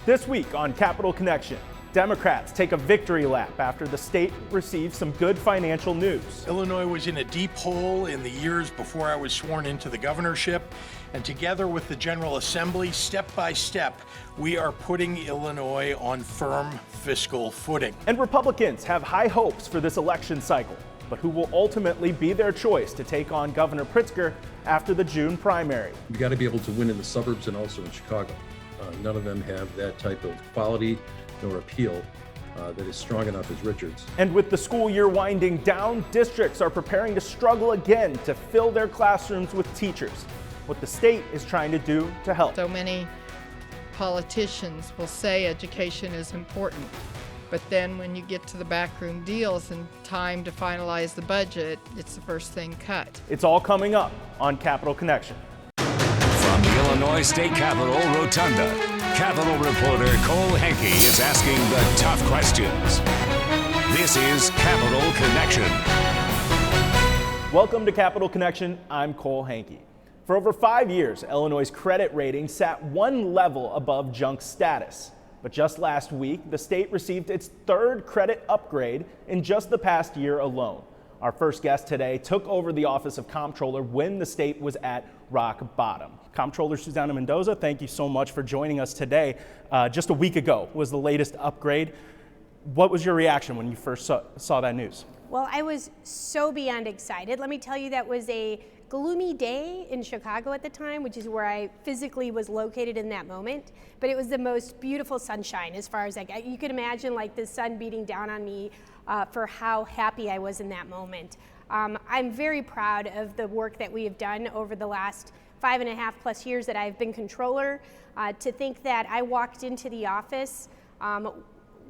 This week on Capital Connection, Democrats take a victory lap after the state received some good financial news. Illinois was in a deep hole in the years before I was sworn into the governorship, and together with the General Assembly, step by step, we are putting Illinois on firm fiscal footing. And Republicans have high hopes for this election cycle, but who will ultimately be their choice to take on Governor Pritzker after the June primary. You've got to be able to win in the suburbs and also in Chicago. None of them have that type of quality nor appeal that is strong enough as Richards. And with the school year winding down, districts are preparing to struggle again to fill their classrooms with teachers. What the state is trying to do to help. So many politicians will say education is important, but then when you get to the backroom deals and time to finalize the budget, it's the first thing cut. It's all coming up on Capital Connection. From the Illinois State Capitol Rotunda, Capitol reporter Cole Hankey is asking the tough questions. This is Capital Connection. Welcome to Capital Connection. I'm Cole Hankey. For over 5 years, Illinois' credit rating sat one level above junk status. But just last week, the state received its third credit upgrade in just the past year alone. Our first guest today took over the office of Comptroller when the state was at rock bottom. Comptroller Susana Mendoza, thank you so much for joining us today. Just a week ago was the latest upgrade. What was your reaction when you first saw that news? Well, I was so beyond excited. Let me tell you, that was a gloomy day in Chicago at the time, which is where I physically was located in that moment. But it was the most beautiful sunshine as far as you could imagine, like the sun beating down on me for how happy I was in that moment. I'm very proud of the work that we have done over the last 5.5+ years that I've been controller. To think that I walked into the office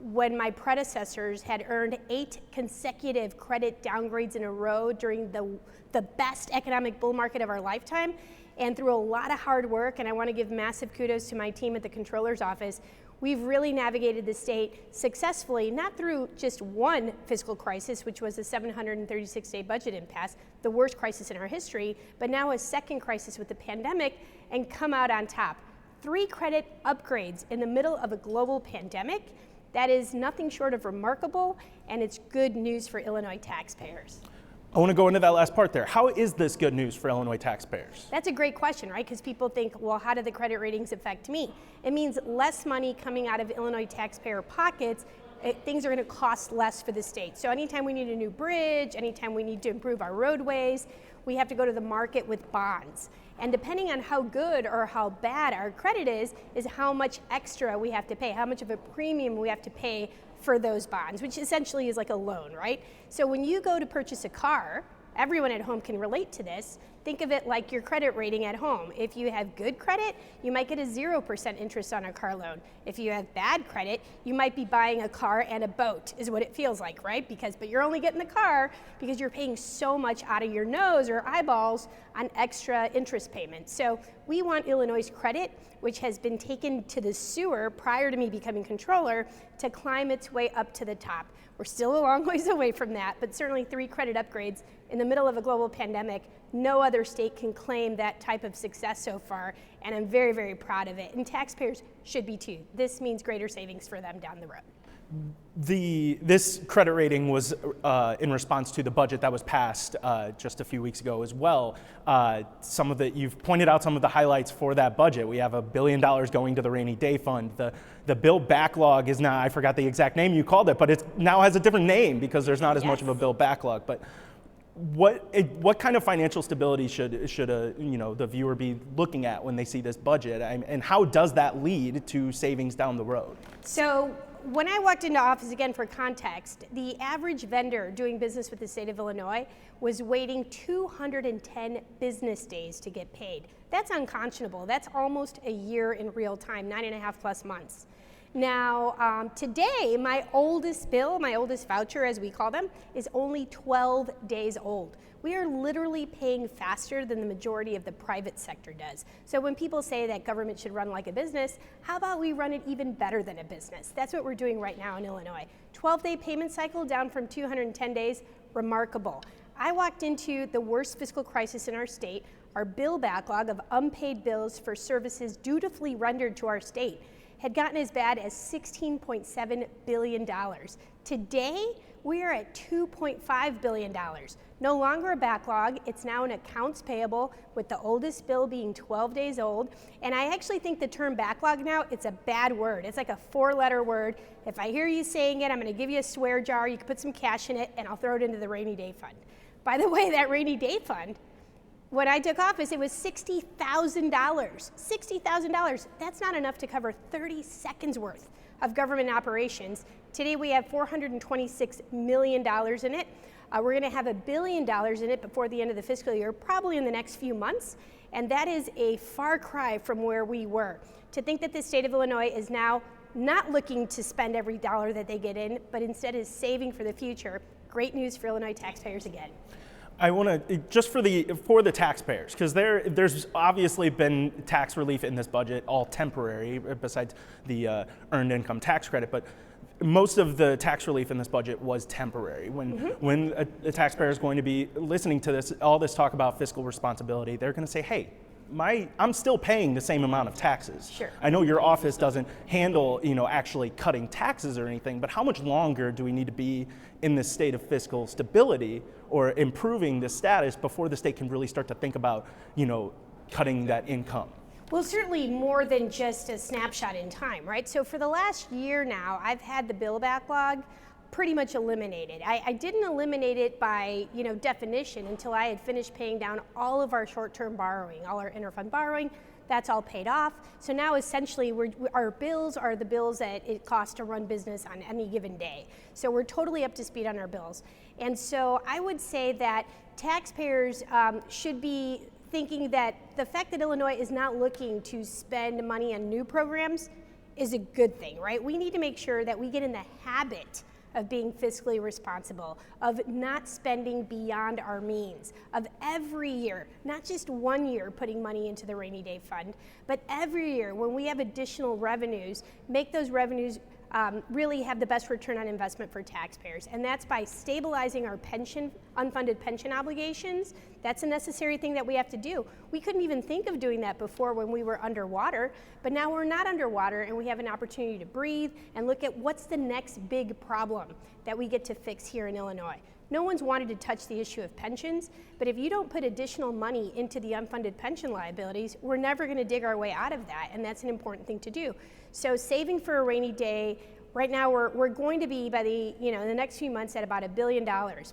when my predecessors had earned 8 consecutive credit downgrades in a row during the best economic bull market of our lifetime, and through a lot of hard work, and I want to give massive kudos to my team at the Comptroller's office, we've really navigated the state successfully, not through just one fiscal crisis, which was a 736-day budget impasse, the worst crisis in our history, but now a second crisis with the pandemic, and come out on top. 3 credit upgrades in the middle of a global pandemic. That is nothing short of remarkable, and it's good news for Illinois taxpayers. I want to go into that last part there. How is this good news for Illinois taxpayers? That's a great question, right? Because people think, well, how do the credit ratings affect me? It means less money coming out of Illinois taxpayer pockets. Things are going to cost less for the state. So anytime we need a new bridge, anytime we need to improve our roadways, we have to go to the market with bonds. And depending on how good or how bad our credit is how much extra we have to pay, how much of a premium we have to pay for those bonds, which essentially is like a loan, right? So when you go to purchase a car, everyone at home can relate to this. Think of it like your credit rating at home. If you have good credit, you might get a 0% interest on a car loan. If you have bad credit, you might be buying a car and a boat, is what it feels like, right? But you're only getting the car because you're paying so much out of your nose or eyeballs on extra interest payments. So we want Illinois' credit, which has been taken to the sewer prior to me becoming controller, to climb its way up to the top. We're still a long ways away from that, but certainly 3 credit upgrades in the middle of a global pandemic. No other state can claim that type of success so far, and I'm very, very proud of it. And taxpayers should be too. This means greater savings for them down the road. This credit rating was in response to the budget that was passed just a few weeks ago as well. You've pointed out some of the highlights for that budget. We have $1 billion going to the rainy day fund. The bill backlog is now, I forgot the exact name you called it, but it now has a different name because there's not as much of a bill backlog. But what kind of financial stability should the viewer be looking at when they see this budget, and how does that lead to savings down the road? So when I walked into office, again for context, the average vendor doing business with the state of Illinois was waiting 210 business days to get paid. That's unconscionable. That's almost a year in real time, 9.5+ months. Now, today, my oldest bill, my oldest voucher as we call them, is only 12 days old. We are literally paying faster than the majority of the private sector does. So when people say that government should run like a business, how about we run it even better than a business? That's what we're doing right now in Illinois. 12-day payment cycle down from 210 days, remarkable. I walked into the worst fiscal crisis in our state, our bill backlog of unpaid bills for services dutifully rendered to our state. had gotten as bad as $16.7 billion. Today, we are at $2.5 billion. No longer a backlog, it's now an accounts payable, with the oldest bill being 12 days old. And I actually think the term backlog now, it's a bad word. It's like a 4-letter word. If I hear you saying it, I'm gonna give you a swear jar, you can put some cash in it, and I'll throw it into the rainy day fund. By the way, that rainy day fund, when I took office, it was $60,000. $60,000, that's not enough to cover 30 seconds worth of government operations. Today we have $426 million in it. We're gonna have $1 billion in it before the end of the fiscal year, probably in the next few months. And that is a far cry from where we were. To think that the state of Illinois is now not looking to spend every dollar that they get in, but instead is saving for the future. Great news for Illinois taxpayers again. I want to, just for the taxpayers, because there's obviously been tax relief in this budget, all temporary, besides the earned income tax credit, but most of the tax relief in this budget was temporary. When a taxpayer is going to be listening to this, all this talk about fiscal responsibility, they're going to say, hey, I'm still paying the same amount of taxes. Sure. I know your office doesn't handle, actually cutting taxes or anything, but how much longer do we need to be in this state of fiscal stability or improving the status before the state can really start to think about, cutting that income? Well, certainly more than just a snapshot in time, right? So for the last year now, I've had the bill backlog pretty much eliminated. I didn't eliminate it by definition until I had finished paying down all of our short-term borrowing, all our interfund borrowing. That's all paid off. So now essentially our bills are the bills that it costs to run business on any given day. So we're totally up to speed on our bills. And so I would say that taxpayers should be thinking that the fact that Illinois is not looking to spend money on new programs is a good thing, right? We need to make sure that we get in the habit of being fiscally responsible, of not spending beyond our means, of every year, not just 1 year putting money into the rainy day fund, but every year when we have additional revenues, make those revenues really have the best return on investment for taxpayers. And that's by stabilizing our unfunded pension obligations. That's a necessary thing that we have to do. We couldn't even think of doing that before when we were underwater, but now we're not underwater and we have an opportunity to breathe and look at what's the next big problem that we get to fix here in Illinois. No one's wanted to touch the issue of pensions, but if you don't put additional money into the unfunded pension liabilities, we're never going to dig our way out of that, and that's an important thing to do. So saving for a rainy day, right now we're going to be by the in the next few months at about $1 billion,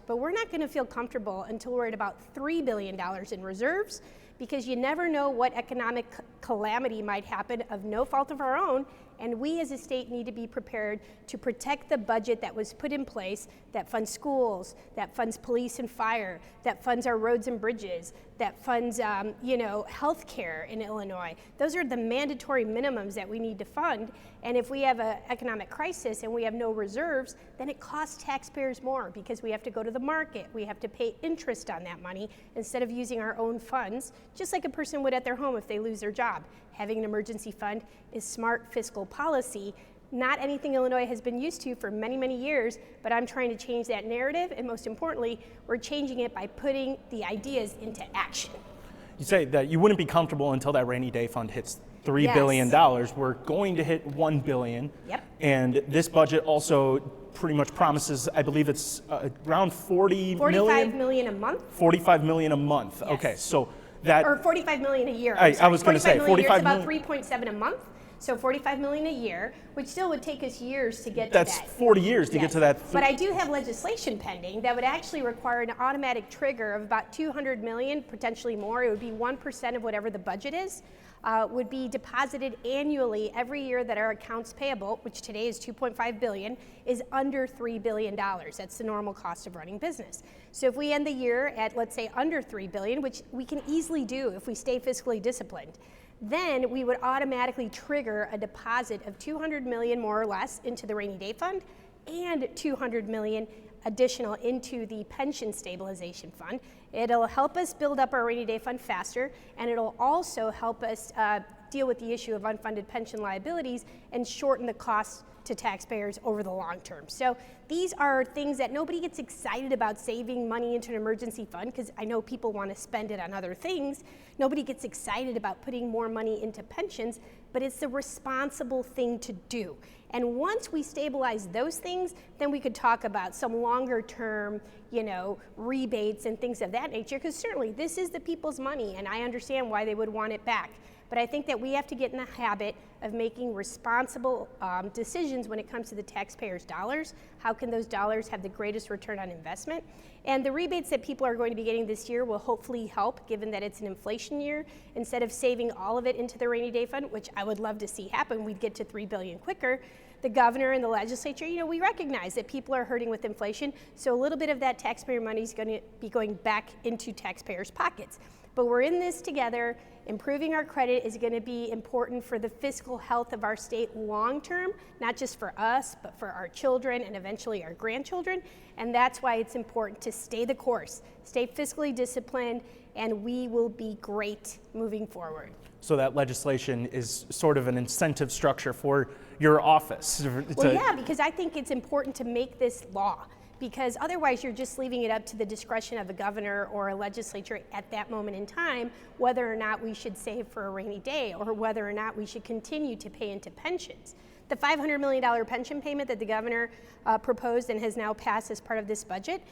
but we're not going to feel comfortable until we're at about $3 billion in reserves, because you never know what economic calamity might happen of no fault of our own. And we as a state need to be prepared to protect the budget that was put in place, that funds schools, that funds police and fire, that funds our roads and bridges, that funds health care in Illinois. Those are the mandatory minimums that we need to fund. And if we have an economic crisis and we have no reserves, then it costs taxpayers more, because we have to go to the market, we have to pay interest on that money instead of using our own funds, just like a person would at their home if they lose their job. Having an emergency fund is smart fiscal policy, not anything Illinois has been used to for many, many years, but I'm trying to change that narrative, and most importantly, we're changing it by putting the ideas into action. You say that you wouldn't be comfortable until that rainy day fund hits $3 Yes. billion. We're going to hit $1 billion. Yep. And this budget also pretty much promises, I believe it's around 45 million a month? 45 million a month. Yes. Okay, so that, Or 45 million a year. I was going to say 45 45 million. million. It's about 3.7 a month. So 45 million a year, which still would take us years to get That's to that. 40 years to Yes. get to that. But I do have legislation pending that would actually require an automatic trigger of about 200 million, potentially more. It would be 1% of whatever the budget is, would be deposited annually every year that our accounts payable, which today is 2.5 billion, is under $3 billion. That's the normal cost of running business. So if we end the year at, let's say, under 3 billion, which we can easily do if we stay fiscally disciplined, then we would automatically trigger a deposit of 200 million more or less into the rainy day fund and 200 million additional into the pension stabilization fund. It'll help us build up our rainy day fund faster, and it'll also help us deal with the issue of unfunded pension liabilities and shorten the costs to taxpayers over the long term. So these are things that nobody gets excited about, saving money into an emergency fund, because I know people want to spend it on other things. Nobody gets excited about putting more money into pensions. but it's the responsible thing to do. And once we stabilize those things, then we could talk about some longer term, rebates and things of that nature, because certainly this is the people's money and I understand why they would want it back. But I think that we have to get in the habit of making responsible decisions when it comes to the taxpayers' dollars. How can those dollars have the greatest return on investment? And the rebates that people are going to be getting this year will hopefully help, given that it's an inflation year. Instead of saving all of it into the rainy day fund, which I would love to see happen, we'd get to $3 billion quicker. The governor and the legislature, we recognize that people are hurting with inflation, so a little bit of that taxpayer money is going to be going back into taxpayers' pockets. But we're in this together. Improving our credit is going to be important for the fiscal health of our state long term, not just for us, but for our children and eventually our grandchildren. And that's why it's important to stay the course, stay fiscally disciplined, and we will be great moving forward. So that legislation is sort of an incentive structure for your office. Well, yeah, because I think it's important to make this law, because otherwise you're just leaving it up to the discretion of a governor or a legislature at that moment in time, whether or not we should save for a rainy day or whether or not we should continue to pay into pensions. The $500 million pension payment that the governor proposed and has now passed as part of this budget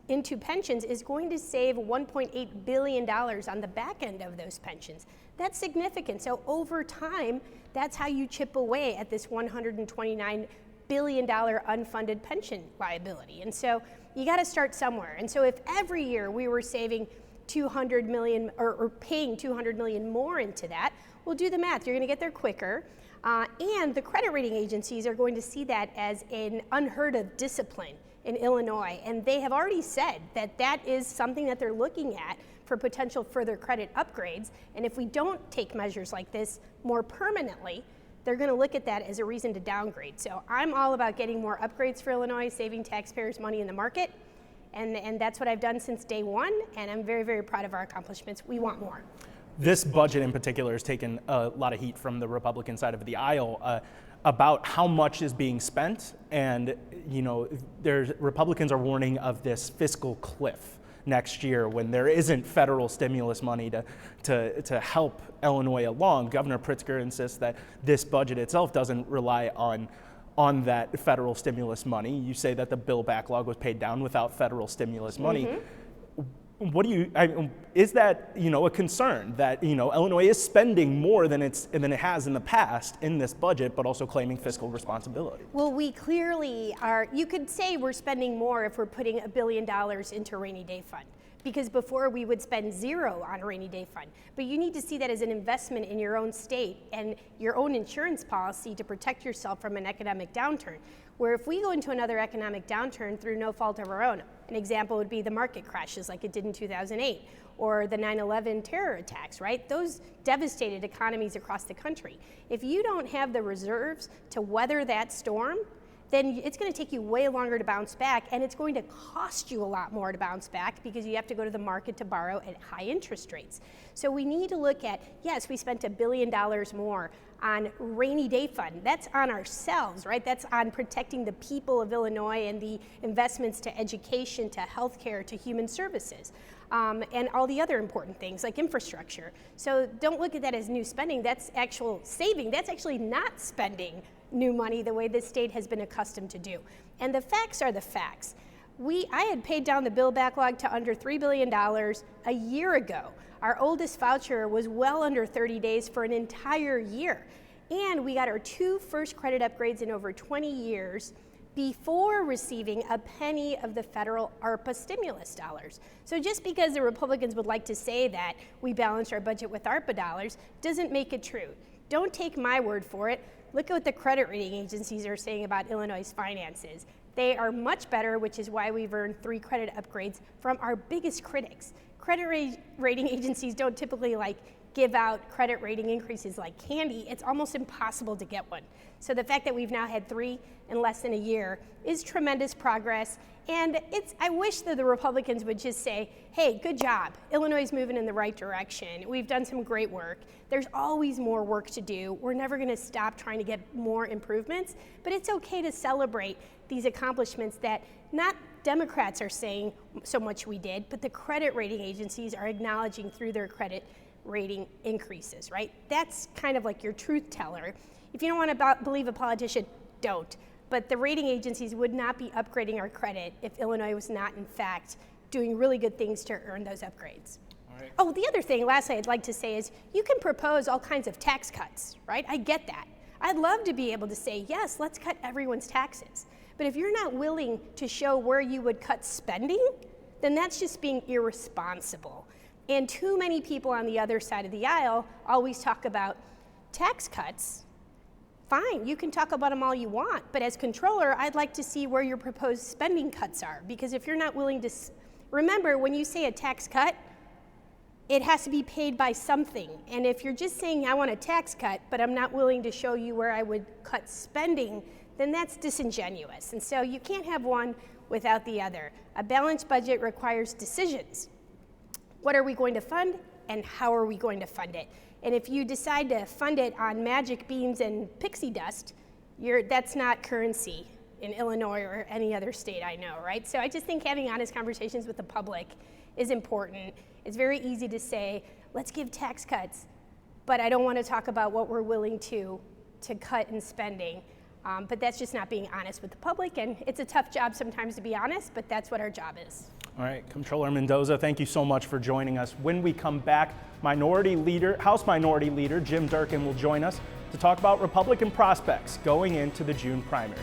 into pensions is going to save $1.8 billion on the back end of those pensions. That's significant. So over time, that's how you chip away at this $129 billion unfunded pension liability. And so you got to start somewhere. And so if every year we were saving 200 million or paying 200 million more into that, we'll do the math. You're going to get there quicker. And the credit rating agencies are going to see that as an unheard of discipline in Illinois. And they have already said that that is something that they're looking at for potential further credit upgrades. And if we don't take measures like this more permanently, they're going to look at that as a reason to downgrade. So I'm all about getting more upgrades for Illinois, saving taxpayers money in the market. And that's what I've done since day one. And I'm very, very proud of our accomplishments. We want more. This budget in particular has taken a lot of heat from the Republican side of the aisle about how much is being spent. And, Republicans are warning of this fiscal cliff next year when there isn't federal stimulus money to help Illinois along. Governor Pritzker insists that this budget itself doesn't rely on that federal stimulus money. You say that the bill backlog was paid down without federal stimulus money. Mm-hmm. Is that a concern that Illinois is spending more than it has in the past in this budget, but also claiming fiscal responsibility? Well, we clearly are. You could say we're spending more if we're putting $1 billion into a rainy day fund, because before we would spend zero on a rainy day fund. But you need to see that as an investment in your own state and your own insurance policy to protect yourself from an economic downturn. Where if we go into another economic downturn through no fault of our own, an example would be the market crashes like it did in 2008, or the 9/11 terror attacks, right? Those devastated economies across the country. If you don't have the reserves to weather that storm, then it's going to take you way longer to bounce back, and it's going to cost you a lot more to bounce back because you have to go to the market to borrow at high interest rates. So we need to look at, yes, we spent $1 billion more on rainy day fund. That's on ourselves, right? That's on protecting the people of Illinois and the investments to education, to healthcare, to human services, and all the other important things like infrastructure. So don't look at that as new spending. That's actual saving. That's actually not spending new money the way this state has been accustomed to do. And the facts are the facts. I had paid down the bill backlog to under $3 billion a year ago. Our oldest voucher was well under 30 days for an entire year. And we got our 2 first credit upgrades in over 20 years before receiving a penny of the federal ARPA stimulus dollars. So just because the Republicans would like to say that we balanced our budget with ARPA dollars doesn't make it true. Don't take my word for it. Look at what the credit rating agencies are saying about Illinois' finances. They are much better, which is why we've earned 3 credit upgrades from our biggest critics. Credit rating agencies don't typically give out credit rating increases like candy. It's almost impossible to get one. So the fact that we've now had 3 in less than a year is tremendous progress. And I wish that the Republicans would just say, hey, good job. Illinois is moving in the right direction. We've done some great work. There's always more work to do. We're never going to stop trying to get more improvements. But it's okay to celebrate these accomplishments that not Democrats are saying so much we did, but the credit rating agencies are acknowledging through their credit rating increases, right? That's kind of like your truth teller. If you don't want to believe a politician, don't. But the rating agencies would not be upgrading our credit if Illinois was not, in fact, doing really good things to earn those upgrades. Right. Oh, the other thing, lastly, I'd like to say is you can propose all kinds of tax cuts, right? I get that. I'd love to be able to say, yes, let's cut everyone's taxes. But if you're not willing to show where you would cut spending, then that's just being irresponsible. And too many people on the other side of the aisle always talk about tax cuts. Fine, you can talk about them all you want, but as controller, I'd like to see where your proposed spending cuts are, because if you're not willing to, remember, when you say a tax cut, it has to be paid by something. And if you're just saying I want a tax cut, but I'm not willing to show you where I would cut spending, then that's disingenuous. And so you can't have one without the other. A balanced budget requires decisions. What are we going to fund, and how are we going to fund it? And if you decide to fund it on magic beans and pixie dust, that's not currency in Illinois or any other state I know, right? So I just think having honest conversations with the public is important. It's very easy to say, let's give tax cuts, but I don't want to talk about what we're willing to cut in spending. But that's just not being honest with the public, and it's a tough job sometimes to be honest, but that's what our job is. All right, Comptroller Mendoza, thank you so much for joining us. When we come back, House Minority Leader Jim Durkin will join us to talk about Republican prospects going into the June primary.